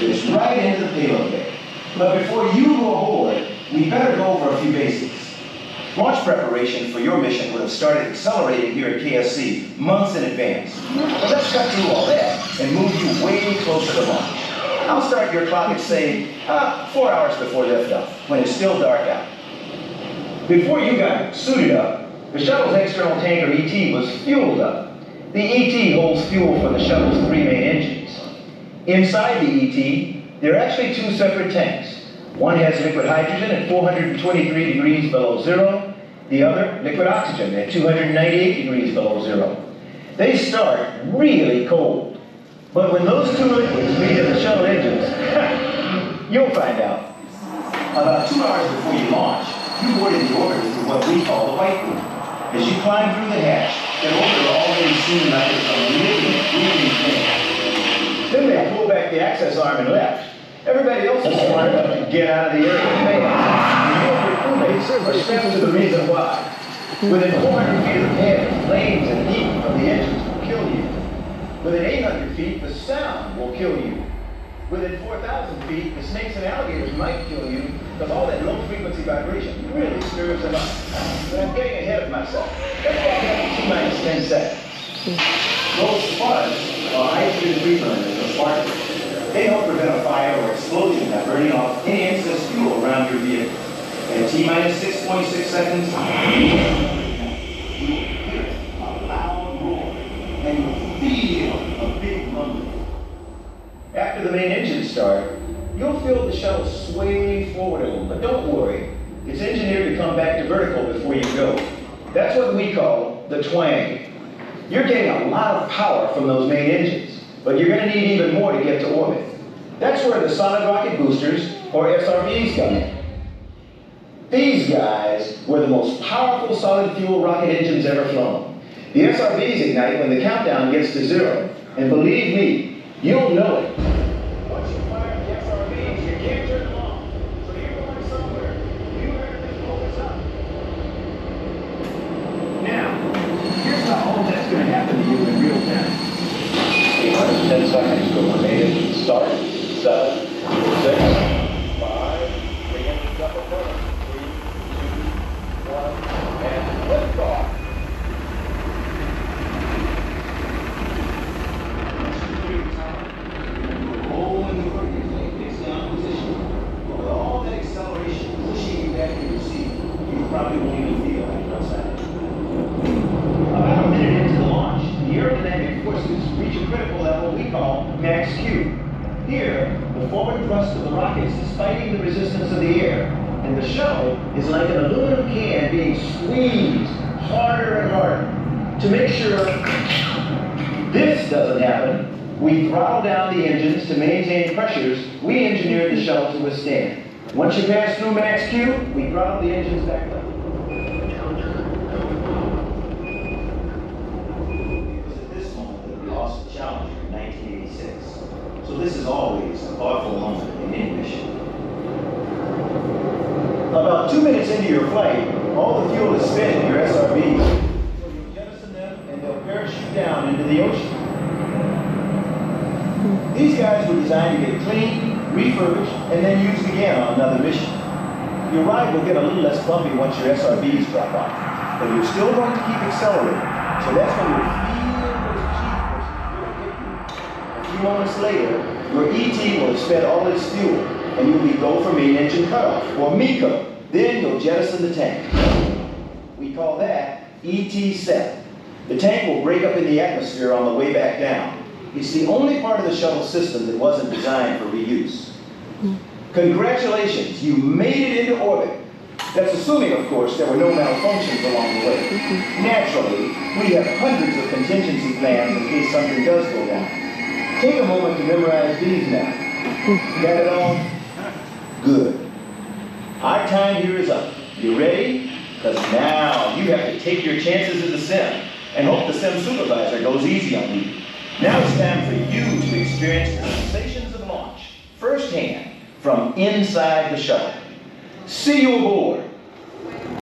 fish right into the payload bay. But before you go aboard, we better go over a few basics. Launch preparation for your mission would have started accelerating here at KSC months in advance. But let's cut through all that and move you way closer to launch. I'll start your clock at, say, 4 hours before liftoff, when it's still dark out. Before you got suited up, the shuttle's external tanker ET was fueled up. The ET holds fuel for the shuttle's 3 main engines. Inside the ET, there are actually 2 separate tanks. One has liquid hydrogen at 423 degrees below zero, the other liquid oxygen at 298 degrees below zero. They start really cold, but when those 2 liquids meet in the shuttle engines, you'll find out. About 2 hours before you launch, you board into orbit through what we call the white room. As you climb through the hatch, that orbit will already seem like it's a living, breathing thing. Then they pull back the access arm and left. Everybody else is smart enough to get out of the area fast. And you and your crewmates are steps to the reason why. Within 400 feet of the pad, flames and heat from the engines will kill you. Within 800 feet, the sound will kill you. Within 4,000 feet, the snakes and alligators might kill you because all that low-frequency vibration really stirs them up. But I'm getting ahead of myself. Let's walk up to T-minus 10 seconds. Those sparks are hydrogen reburners or sparkers. They help prevent a fire or explosion by burning off any excess fuel around your vehicle. At T-minus 6.6 seconds, you hear a loud roar, and you feel a big rumbling. After the main engines start, you'll feel the shuttle sway forward a little, but don't worry. It's engineered to come back to vertical before you go. That's what we call the twang. You're getting a lot of power from those main engines, but you're going to need even more to get to orbit. That's where the solid rocket boosters, or SRBs, come in. These guys were the most powerful solid fuel rocket engines ever flown. The SRBs ignite when the countdown gets to 0, and believe me, you'll know it. Once you fire the SRBs, you can't turn them off. So you're going somewhere. You better just focus up. Now, here's how all that's going to happen to you in real time. 10 seconds to remain start. 7, 6, 5, 3 engines up and running. 3, 2, 1, and liftoff. Rolling the rocket plane, it's down position. But with all that acceleration pushing you back in your seat, you probably won't even feel like you're outside. About a minute into the launch, the aerodynamic forces reach a critical level we call max Q. Here, the forward thrust of the rockets is fighting the resistance of the air, and the shuttle is like an aluminum can being squeezed harder and harder. To make sure this doesn't happen, we throttle down the engines to maintain pressures we engineered the shuttle to withstand. Once you pass through max Q, we throttle the engines back level. It was at this moment that we lost the Challenger in 1986. So this is always a thoughtful moment in any mission. About 2 minutes into your flight, all the fuel is spent in your SRBs. So you'll jettison them and they'll parachute down into the ocean. These guys were designed to get cleaned, refurbished, and then used again on another mission. Your ride will get a little less bumpy once your SRBs drop off, but you're still going to keep accelerating. So that's when you'll feel those G forces really hit you. A few moments later, your ET will have spent all its fuel, and you'll be go for main engine cutoff, or MECO. Then you'll jettison the tank. We call that ET7. The tank will break up in the atmosphere on the way back down. It's the only part of the shuttle system that wasn't designed for reuse. Congratulations, you made it into orbit. That's assuming, of course, there were no malfunctions along the way. Naturally, we have hundreds of contingency plans in case something does go wrong. Take a moment to memorize these now. Got it all? Good. Our time here is up. You ready? Because now you have to take your chances in the sim and hope the sim supervisor goes easy on you. Now it's time for you to experience the sensations of launch firsthand from inside the shuttle. See you aboard.